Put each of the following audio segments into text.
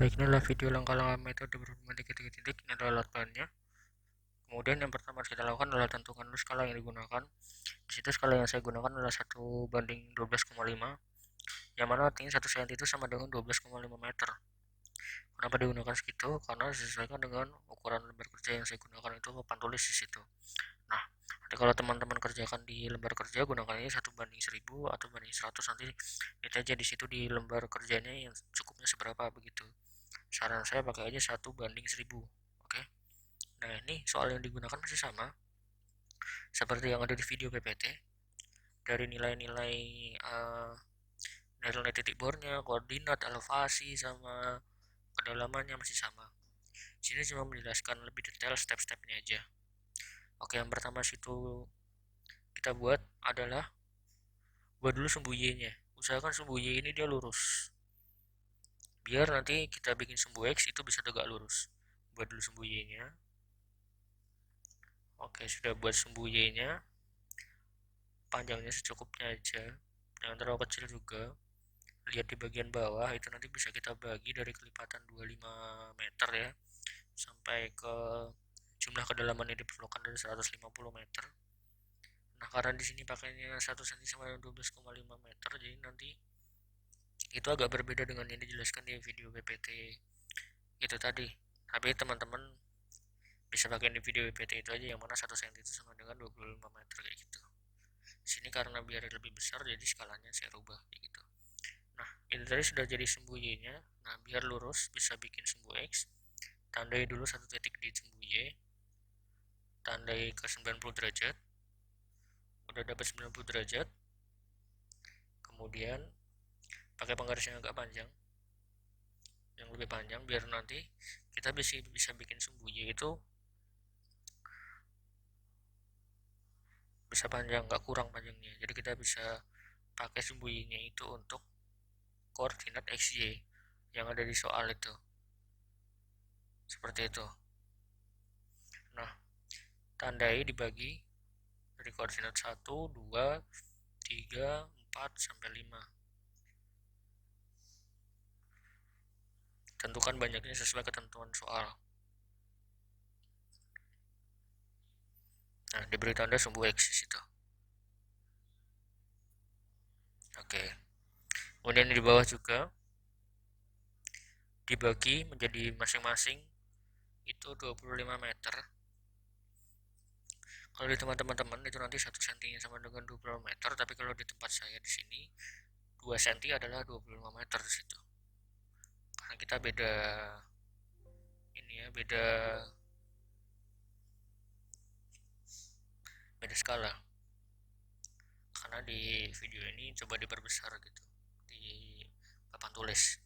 Baik, inilah video langkah-langkah metode bermatematika titik-titik. Ini adalah alat bahannya. Kemudian yang pertama harus kita lakukan adalah tentukan dulu skala yang digunakan. Di situ skala yang saya gunakan adalah 1:12,5, yang mana artinya 1 cm itu sama dengan 12,5 meter. Kenapa digunakan segitu? Karena disesuaikan dengan ukuran lembar kerja yang saya gunakan, itu papan tulis di situ. Nah, nanti kalau teman-teman kerjakan di lembar kerja, gunakannya 1:1000 atau banding 100, nanti lihat aja di situ di lembar kerjanya yang cukupnya seberapa begitu. Saran saya pakai aja 1:1000. Oke. Nah, ini soal yang digunakan masih sama seperti yang ada di video PPT. Dari nilai-nilai nilai titik bornya, koordinat, elevasi, sama kedalamannya masih sama. Sini cuma menjelaskan lebih detail step-stepnya aja. Oke, yang pertama situ kita buat adalah buat dulu sumbu y-nya. Usahakan sumbu y ini dia lurus. Biar nanti kita bikin sumbu x itu bisa tegak lurus. Buat dulu sumbu y-nya. Oke, sudah buat sumbu y-nya. Panjangnya secukupnya aja, jangan terlalu kecil juga. Lihat di bagian bawah itu nanti bisa kita bagi dari kelipatan 25 meter ya, sampai ke jumlah kedalaman yang diperlukan dari 150 meter. Nah, karena di sini pakainya 1 cm sama 12,5 meter, jadi nanti itu agak berbeda dengan yang dijelaskan di video PPT itu tadi. Tapi teman-teman bisa pakai di video PPT itu aja, yang mana 1 cm itu sama dengan 25 meter kayak gitu. Sini karena biar lebih besar, jadi skalanya saya rubah kayak gitu. Nah, ini tadi sudah jadi sumbu y-nya. Nah, biar lurus bisa bikin sumbu x, tandai dulu satu titik di sumbu y, tandai ke 90 derajat. Udah dapat 90 derajat. Kemudian pakai penggaris yang agak panjang, yang lebih panjang, biar nanti kita bisa bikin sumbu y itu bisa panjang, nggak kurang panjangnya. Jadi kita bisa pakai sumbu y-nya itu untuk koordinat xy yang ada di soal itu. Seperti itu. Nah, tandai dibagi dari koordinat 1, 2, 3, 4, sampai 5. Tentukan banyaknya sesuai ketentuan soal. Nah, diberi tanda sumbu x di situ. Oke. Kemudian di bawah juga dibagi menjadi masing-masing itu 25 meter. Kalau di teman-teman itu nanti 1 cm sama dengan 20 meter, tapi kalau di tempat saya di sini 2 cm adalah 25 meter di situ. Karena kita beda ini ya, beda skala. Karena di video ini coba diperbesar gitu di papan tulis.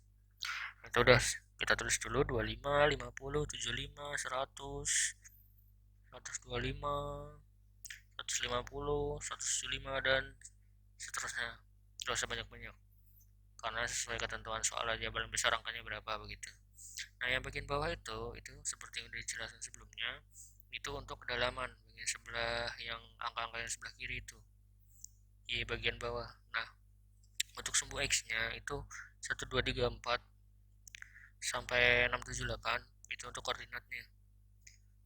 Itu udah kita tulis dulu 25, 50, 75, 100, 125, 150, 175, dan seterusnya. Gak usah banyak-banyak, karena sesuai ketentuan soal aja paling besar angkanya berapa begitu. Nah, yang bagian bawah itu seperti yang udah dijelaskan sebelumnya, itu untuk kedalaman bagian sebelah, yang angka-angka yang sebelah kiri itu y bagian bawah. Nah, untuk sumbu x nya itu 1, 2, 3, 4 sampai 6, 7, 8 itu untuk koordinatnya.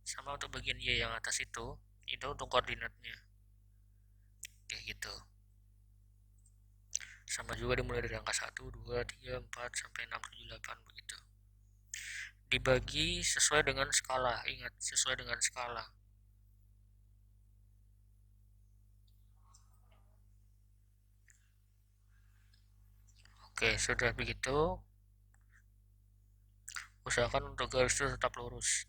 Sama untuk bagian y yang atas itu untuk koordinatnya kayak gitu. Sama juga dimulai dari angka 1, 2, 3, 4 sampai 6, 7, 8 begitu. Dibagi sesuai dengan skala, ingat sesuai dengan skala. Oke, sudah begitu, usahakan untuk garis itu tetap lurus.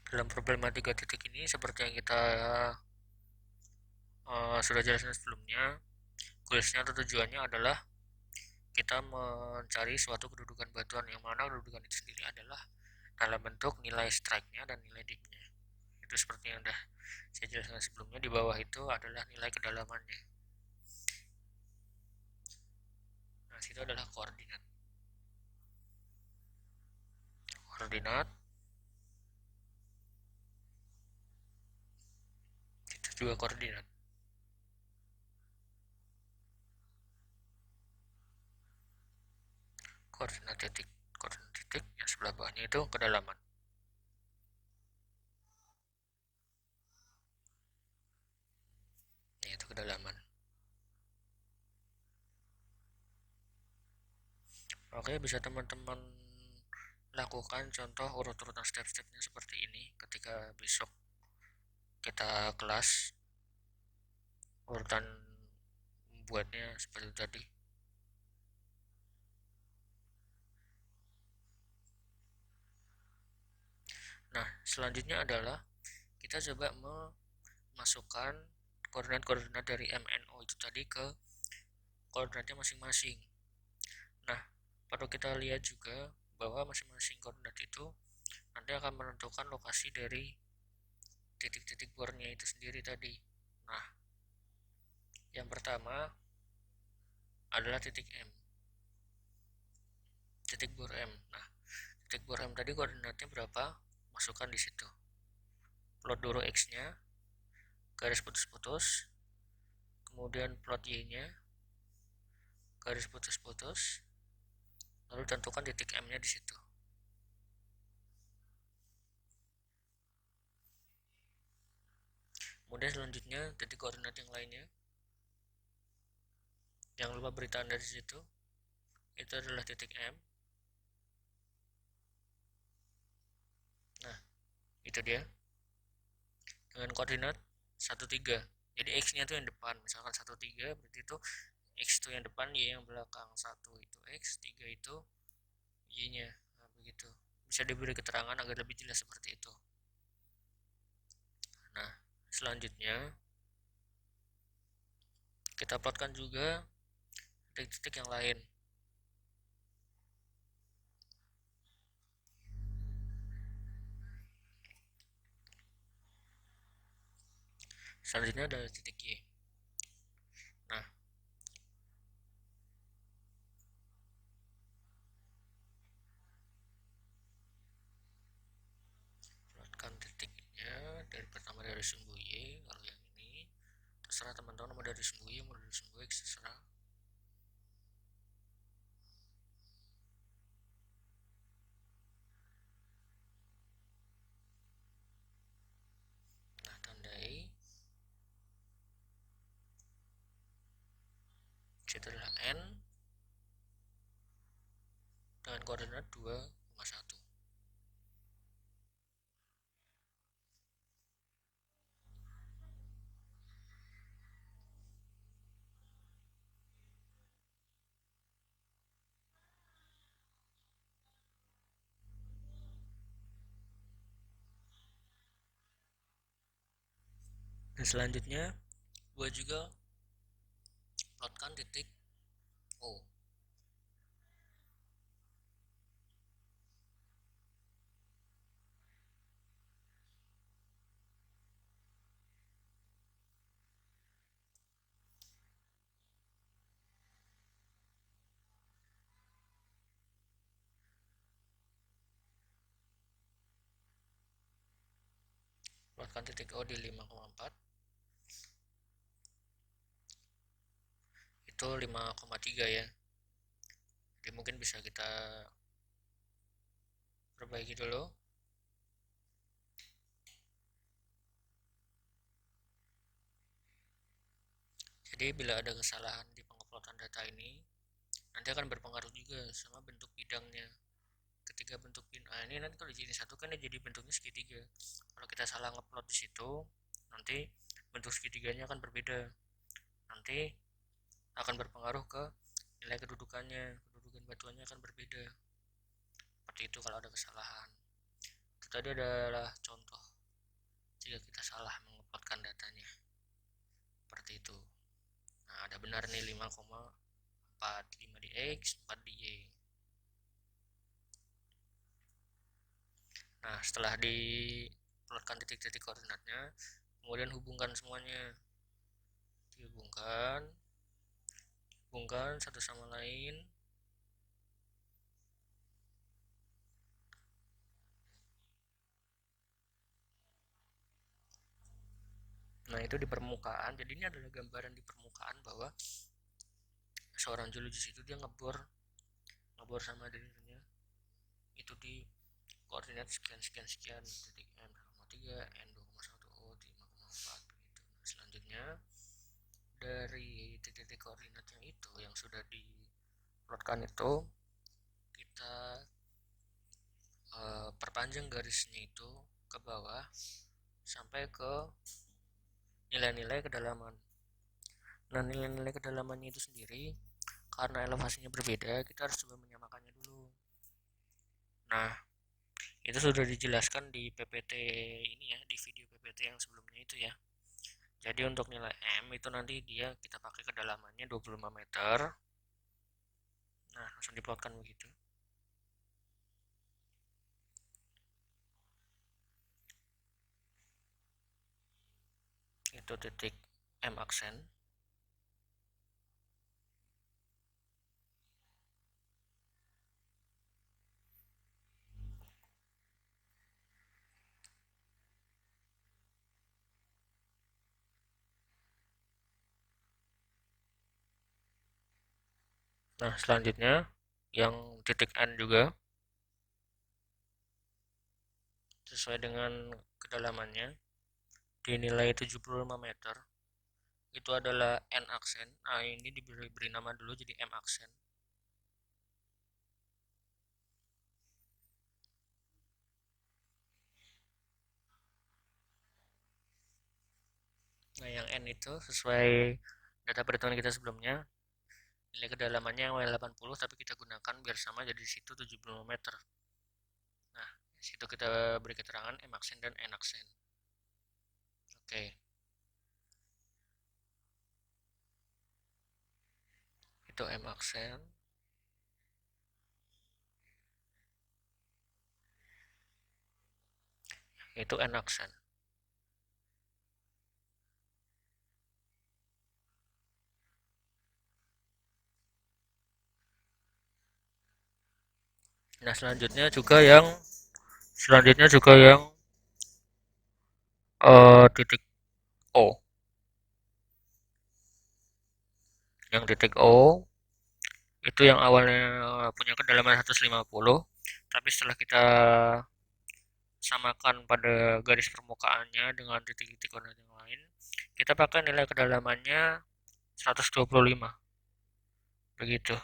Dalam problematika titik ini seperti yang kita sudah jelaskan sebelumnya, goalsnya atau tujuannya adalah kita mencari suatu kedudukan batuan, yang mana kedudukan itu sendiri adalah dalam bentuk nilai strike-nya dan nilai dip-nya. Itu seperti yang sudah saya jelaskan sebelumnya. Di bawah itu adalah nilai kedalamannya. Nah, itu adalah koordinat. Itu juga koordinat. koordinat titik yang sebelah bawahnya itu kedalaman. Ini itu kedalaman. Oke, bisa teman-teman lakukan contoh urut-urutan step-stepnya seperti ini ketika besok kita kelas, urutan membuatnya seperti tadi. Nah, selanjutnya adalah kita coba memasukkan koordinat-koordinat dari MNO itu tadi ke koordinatnya masing-masing. Nah, perlu kita lihat juga bahwa masing-masing koordinat itu nanti akan menentukan lokasi dari titik-titik bornya itu sendiri tadi. Nah, yang pertama adalah titik M, titik bor M. Nah, titik bor M tadi koordinatnya berapa? Masukkan di situ. Plot dulu X-nya, garis putus-putus, kemudian plot Y-nya, garis putus-putus, lalu tentukan titik M-nya di situ. Kemudian selanjutnya titik koordinat yang lainnya. Jangan lupa beri tanda di situ. Itu adalah titik M. Nah, itu dia. Dengan koordinat 13. Jadi X-nya itu yang depan. Misalkan 13 berarti itu X itu yang depan, Y yang belakang. 1 itu X, 3 itu Y-nya. Nah, begitu. Bisa diberi keterangan agar lebih jelas seperti itu. Nah, selanjutnya kita plotkan juga titik-titik yang lain. Selanjutnya adalah titik Y. Nah, plotkan titiknya dari pertama dari sumbu Y. Kalau yang ini terserah teman-teman mau dari sumbu Y mau dari sumbu X, terserah. Nah, tandai itu adalah N dengan koordinat 2,1. Dan selanjutnya buat juga plotkan titik O. Plotkan titik O di 5,4. Itu 5,3 ya. Jadi mungkin bisa kita perbaiki dulu. Jadi bila ada kesalahan di penguploadan data ini, nanti akan berpengaruh juga sama bentuk bidangnya. Ketika bentuk ini nanti kalau jadi satu kan jadi bentuknya segitiga. Kalau kita salah ngeplot di situ, nanti bentuk segitiganya akan berbeda. Nanti akan berpengaruh ke nilai kedudukannya, kedudukan batuannya akan berbeda. Seperti itu kalau ada kesalahan. Itu tadi adalah contoh jika kita salah menguploadkan datanya. Seperti itu. Nah, ada benar nih 5,4, 5 di X, 4 di Y. Nah, setelah diplotkan titik-titik koordinatnya, kemudian hubungkan semuanya. Dihubungkan, satu sama lain. Nah, itu di permukaan. Jadi ini adalah gambaran di permukaan bahwa seorang geologis itu dia ngebor bor sama dirinya itu di koordinat sekian sekian sekian, titik n 0,3, n 2,1, o 5,4 begitu. Nah, selanjutnya dari titik-titik koordinat yang itu yang sudah diplotkan itu kita perpanjang garisnya itu ke bawah sampai ke nilai-nilai kedalaman. Nah, nilai-nilai kedalamannya itu sendiri karena elevasinya berbeda, kita harus coba menyamakannya dulu. Nah, itu sudah dijelaskan di PPT ini ya, di video PPT yang sebelumnya itu ya. Jadi untuk nilai M itu nanti dia kita pakai kedalamannya 25 meter. Nah, langsung diplotkan begitu. Itu titik M aksen. Nah, selanjutnya yang titik N juga sesuai dengan kedalamannya dinilai 75 meter. Itu adalah N aksen. Nah, ini diberi nama dulu jadi M aksen. Nah, yang N itu sesuai data perhitungan kita sebelumnya, nilai kedalamannya yang 80 tapi kita gunakan biar sama jadi di situ 75 meter. Nah, di situ kita beri keterangan M aksen dan N aksen. Oke. Itu M aksen. Itu N aksen. Nah, selanjutnya juga yang titik O. Yang titik O itu yang awalnya punya kedalaman 150, tapi setelah kita samakan pada garis permukaannya dengan titik-titik koordinat yang lain, kita pakai nilai kedalamannya 125. Begitu.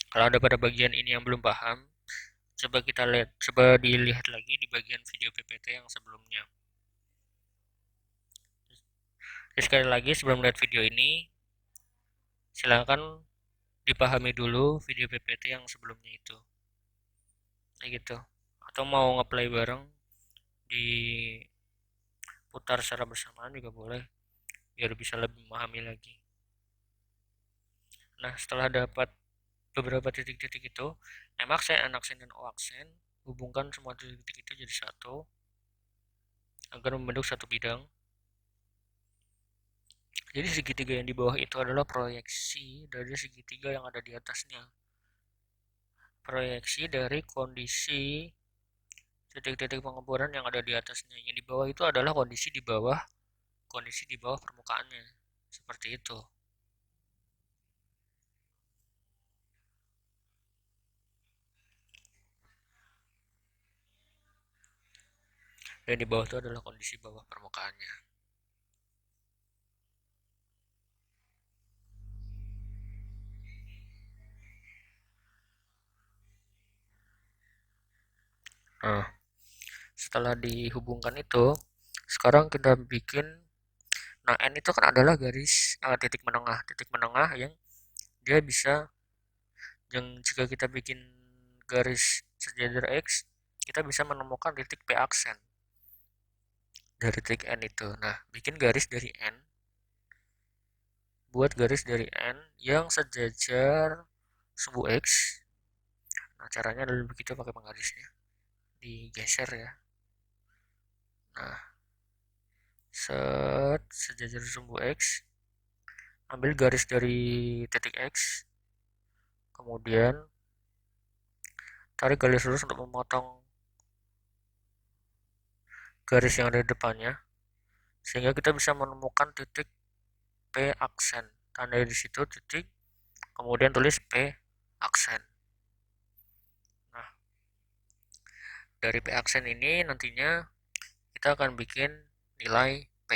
Kalau ada pada bagian ini yang belum paham, coba dilihat lagi di bagian video PPT yang sebelumnya. Jadi sekali lagi sebelum melihat video ini, silahkan dipahami dulu video PPT yang sebelumnya itu. Kayak gitu. Atau mau ngeplay bareng diputar secara bersamaan juga boleh biar bisa lebih memahami lagi. Nah, setelah dapat beberapa titik-titik itu, M aksen, N aksen, dan O aksen, hubungkan semua titik-titik itu jadi satu agar membentuk satu bidang. Jadi segitiga yang di bawah itu adalah proyeksi dari segitiga yang ada di atasnya. Proyeksi dari kondisi titik-titik pengeboran yang ada di atasnya. Yang di bawah itu adalah kondisi di bawah permukaannya. Seperti itu. Dan di bawah itu adalah kondisi bawah permukaannya. Nah, setelah dihubungkan itu, sekarang kita bikin, nah N itu kan adalah garis titik menengah yang dia bisa, yang jika kita bikin garis sejajar X, kita bisa menemukan titik P aksen dari titik N itu. Nah, bikin garis dari N, buat garis dari N yang sejajar sumbu X. Nah, caranya adalah begitu pakai penggarisnya. Digeser ya. Nah, sejajar sumbu X, ambil garis dari titik X, kemudian tarik garis lurus untuk memotong garis yang ada di depannya, sehingga kita bisa menemukan titik P aksen. Tandai di situ titik, kemudian tulis P aksen. Nah, dari P aksen ini nantinya kita akan bikin nilai P.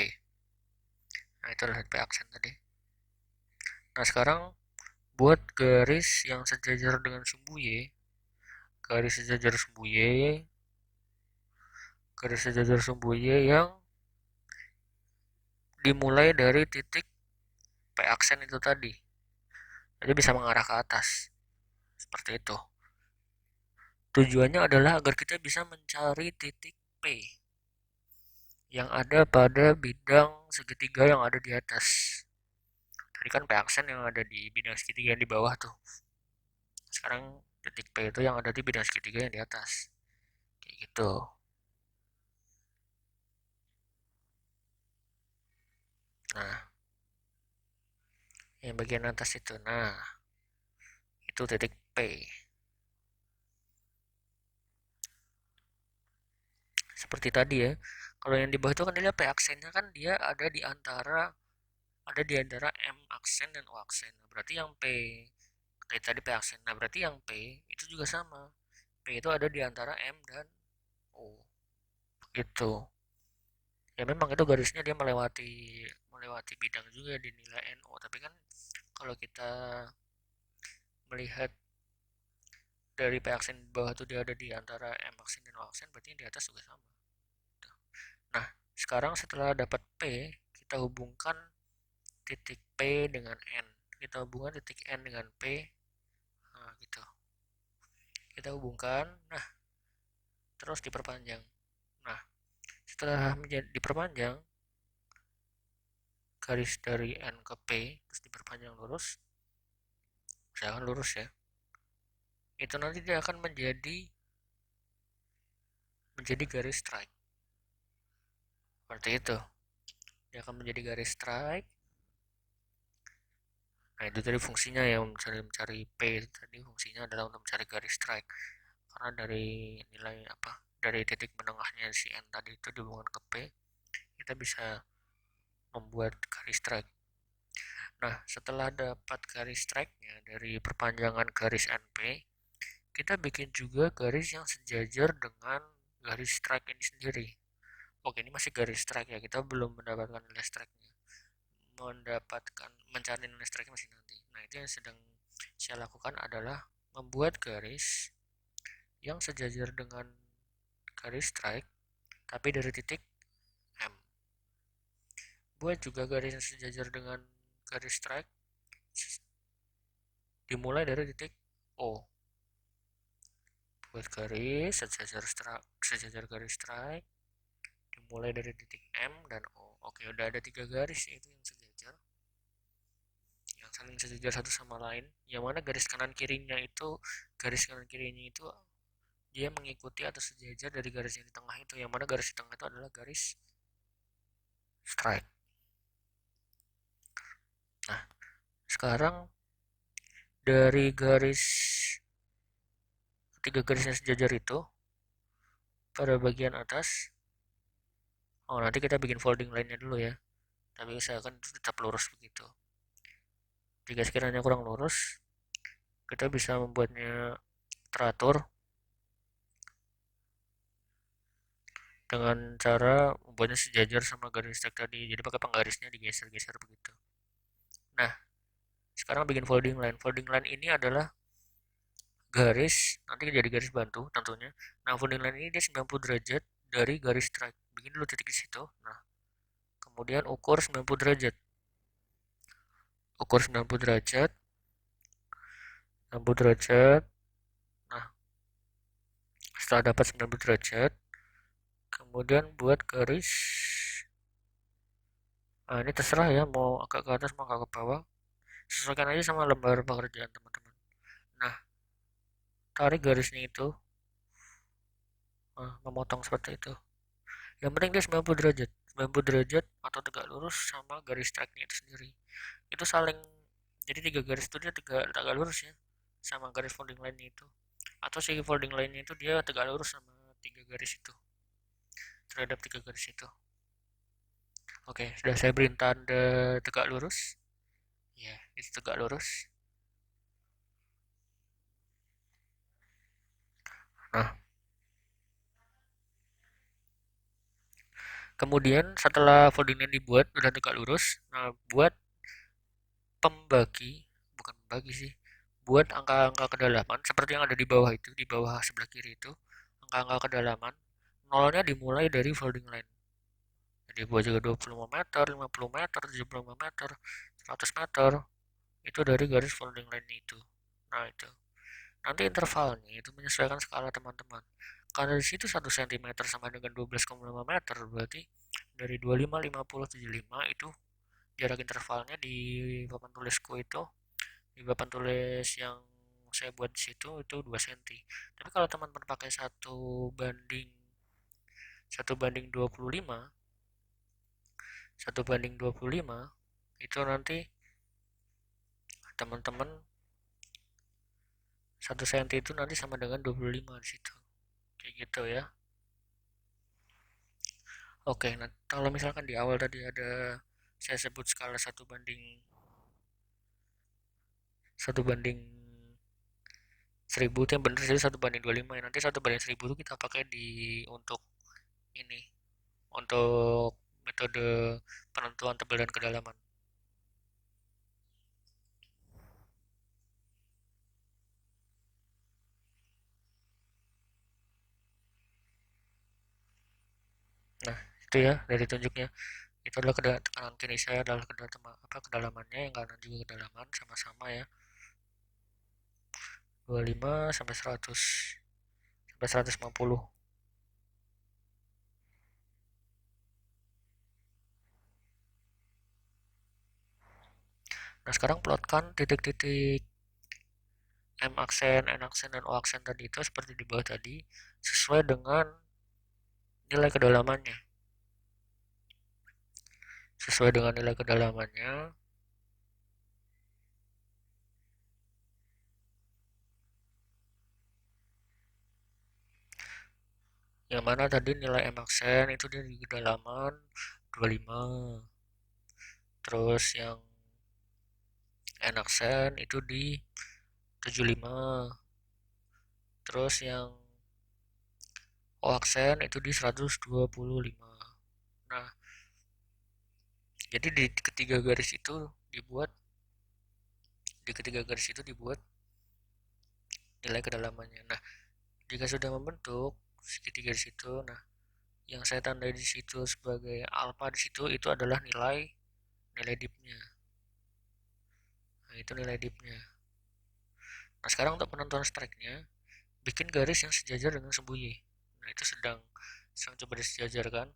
Nah, itu adalah P aksen tadi. Nah, sekarang buat garis yang sejajar dengan sumbu Y, garis sejajar sumbu Y, garis sejajar sumbu Y yang dimulai dari titik P aksen itu tadi. Jadi bisa mengarah ke atas. Seperti itu. Tujuannya adalah agar kita bisa mencari titik P yang ada pada bidang segitiga yang ada di atas. Tadi kan P aksen yang ada di bidang segitiga yang di bawah tuh. Sekarang titik P itu yang ada di bidang segitiga yang di atas. Kayak gitu. Nah, yang bagian atas itu. Nah, itu titik P. Seperti tadi ya. Kalau yang di bawah itu kan dia P aksennya kan dia ada di antara M aksen dan O aksen. Nah, berarti yang P tadi P aksen. Nah, berarti yang P itu juga sama. P itu ada di antara M dan O. Gitu. Ya memang itu garisnya dia melewati melewati bidang juga di nilai NO. Tapi kan kalau kita melihat dari P aksen di bawah itu dia ada di antara M aksen dan O aksen, berarti yang di atas juga sama. Nah, sekarang setelah dapat P, kita hubungkan titik P dengan N. Kita hubungkan titik N dengan P. Nah, gitu. Kita hubungkan, nah, terus diperpanjang. Nah, setelah diperpanjang, garis dari N ke P, terus diperpanjang lurus, misalkan lurus ya, itu nanti dia akan menjadi garis strike. Seperti itu. Dia akan menjadi garis strike. Nah, itu tadi fungsinya ya, mencari P tadi fungsinya adalah untuk mencari garis strike. Karena dari nilai apa? Dari titik menengahnya si N tadi itu dihubungkan ke P, kita bisa membuat garis strike. Nah, setelah dapat garis strike-nya dari perpanjangan garis NP, kita bikin juga garis yang sejajar dengan garis strike ini sendiri. Oke, ini masih garis strike ya, kita belum mendapatkan nilai strike-nya. Mencari nilai strike masih nanti. Nah, itu yang sedang saya lakukan adalah membuat garis yang sejajar dengan garis strike, tapi dari titik M. Buat juga garis yang sejajar dengan garis strike, dimulai dari titik O. Buat garis sejajar garis strike, dimulai dari titik M dan O. Oke, udah ada 3 garis itu yang sejajar, yang saling sejajar satu sama lain. Yang mana garis kanan kirinya itu dia mengikuti atau sejajar dari garis yang di tengah itu. Yang mana garis di tengah itu adalah garis strike. Nah, sekarang dari tiga garis yang sejajar itu pada bagian atas, nanti kita bikin folding line-nya dulu ya. Tapi usahakan tetap lurus begitu. Jika sekiranya kurang lurus, kita bisa membuatnya teratur dengan cara membuatnya sejajar sama garis tag tadi. Jadi pakai penggarisnya digeser-geser begitu. Nah, sekarang bikin folding line. Folding line ini adalah garis, nanti jadi garis bantu tentunya. Nah, folding line ini dia 90 derajat dari garis strike. Bikin dulu titik di situ. Nah, kemudian ukur 90 derajat. Ukur 90 derajat. 90 derajat. Nah, setelah dapat 90 derajat, kemudian buat garis. Nah, ini terserah ya, mau agak ke atas mau agak ke bawah. Sesuaikan aja sama lembar pekerjaan teman-teman. Nah, tarik garisnya itu, memotong seperti itu. Yang penting dia 90 derajat. 90 derajat atau tegak lurus sama garis strike-nya itu sendiri. Itu saling, jadi 3 garis itu dia tegak lurus ya, sama garis folding line-nya itu. Atau si folding line-nya itu dia tegak lurus sama 3 garis itu. Terhadap 3 garis itu. Oke, sudah saya beri tanda tegak lurus. Ya, itu tegak lurus. Nah, kemudian setelah folding line dibuat udah tegak lurus, nah buat pembagi, bukan pembagi sih, buat angka-angka kedalaman seperti yang ada di bawah itu, di bawah sebelah kiri itu, angka-angka kedalaman, nolnya dimulai dari folding line. Jadi buat juga 25 meter, 50 meter, 75 meter, 100 meter, itu dari garis folding line itu. Nah itu. Nanti intervalnya itu menyesuaikan skala teman-teman. Karena di situ 1 cm sama dengan 12,5 meter, berarti dari 25, 50, 75 itu jarak intervalnya di papan tulisku itu, di papan tulis yang saya buat di situ itu 2 cm. Tapi kalau teman-teman pakai satu banding 25, 1 banding 25 itu nanti teman-teman 1 cm itu nanti sama dengan 25 di situ. Kayak gitu ya. Oke, nah kalau misalkan di awal tadi ada saya sebut skala 1 banding 1000 itu yang benar sih 1 banding 25 ya. Nanti 1 banding 1000 itu kita pakai di untuk ini, untuk metode penentuan tebal dan kedalaman. Nah itu ya dari tunjuknya, itu adalah tekanan kiri saya adalah kedalamannya, yang kanan juga kedalaman sama-sama ya, 25 sampai 100 sampai 150. Nah sekarang plotkan titik-titik M aksen, N aksen, dan O aksen tadi itu seperti di bawah tadi, sesuai dengan nilai kedalamannya. Sesuai dengan nilai kedalamannya, yang mana tadi nilai M aksen itu dia di kedalaman 25, terus yang N aksen itu di 75, terus yang O aksen itu di 125. Nah, jadi di ketiga garis itu dibuat nilai kedalamannya. Nah, jika sudah membentuk segitiga di situ, nah yang saya tandai di situ sebagai alfa di situ itu adalah nilai nilai dipnya. Nah, itu nilai dipnya. Nah, sekarang untuk penentuan strike-nya, bikin garis yang sejajar dengan sembuyi. Nah, itu sedang coba disejajarkan.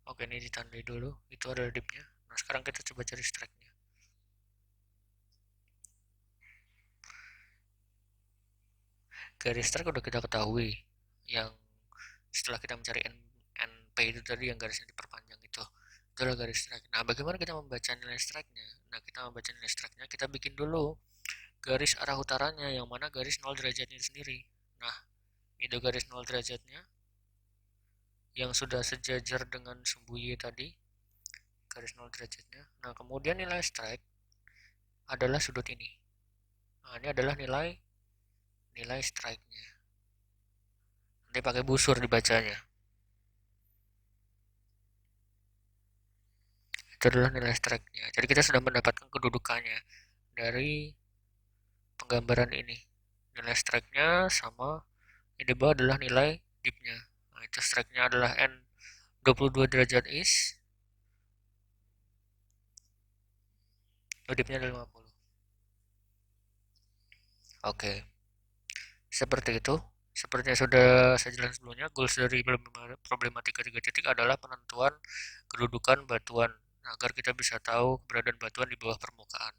Oke, ini ditandai dulu. Itu adalah dipnya. Nah, sekarang kita coba cari strike-nya. Garis strike udah kita ketahui. Yang setelah kita mencari NP itu tadi yang garisnya diperpanjang itu. Itu adalah garis strike. Nah, bagaimana kita membaca nilai strike-nya? Nah, kita membaca nilai strike-nya, kita bikin dulu garis arah utaranya, yang mana garis 0 derajatnya sendiri. Nah, itu garis 0 derajatnya yang sudah sejajar dengan sembuyi tadi, garis 0 derajatnya. Nah, kemudian nilai strike adalah sudut ini. Nah, ini adalah nilai strike-nya. Nanti pakai busur dibacanya. Itu adalah nilai strike-nya. Jadi kita sudah mendapatkan kedudukannya dari penggambaran ini. Nilai strike-nya sama, ini di bawah adalah nilai dip-nya. Nah, itu strike-nya adalah N 22 derajat is, dip-nya adalah 50. Oke, seperti itu. Seperti yang sudah saya jelaskan sebelumnya, goals dari problematika 3 titik adalah penentuan kedudukan batuan, agar kita bisa tahu keberadaan batuan di bawah permukaan.